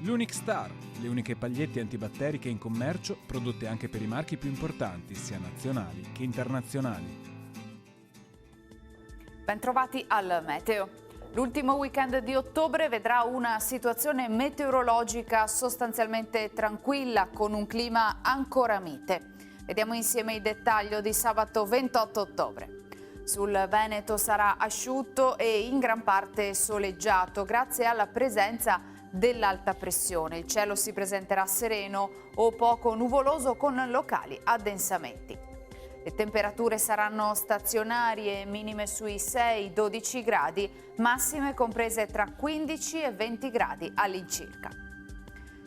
L'Unic Star, le uniche pagliette antibatteriche in commercio, prodotte anche per i marchi più importanti, sia nazionali che internazionali. Bentrovati al Meteo. L'ultimo weekend di ottobre vedrà una situazione meteorologica sostanzialmente tranquilla, con un clima ancora mite. Vediamo insieme il dettaglio di sabato 28 ottobre. Sul Veneto sarà asciutto e in gran parte soleggiato grazie alla presenza dell'alta pressione. Il cielo si presenterà sereno o poco nuvoloso con locali addensamenti. Le temperature saranno stazionarie, minime sui 6-12 gradi, massime comprese tra 15 e 20 gradi all'incirca.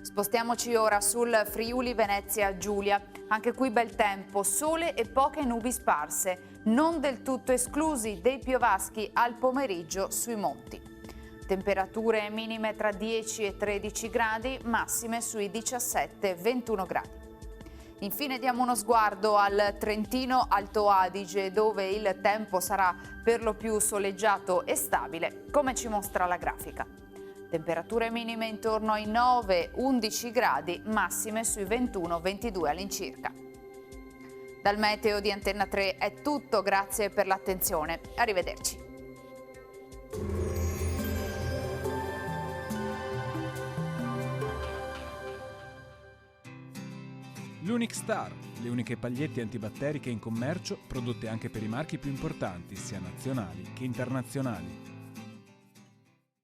Spostiamoci ora sul Friuli Venezia Giulia. Anche qui bel tempo, sole e poche nubi sparse, non del tutto esclusi dei piovaschi al pomeriggio sui monti. Temperature minime tra 10 e 13 gradi, massime sui 17-21 gradi. Infine diamo uno sguardo al Trentino Alto Adige, dove il tempo sarà per lo più soleggiato e stabile, come ci mostra la grafica. Temperature minime intorno ai 9-11 gradi, massime sui 21-22 all'incirca. Dal meteo di Antenna 3 è tutto, grazie per l'attenzione. Arrivederci. L'Unic Star, le uniche pagliette antibatteriche in commercio, prodotte anche per i marchi più importanti, sia nazionali che internazionali.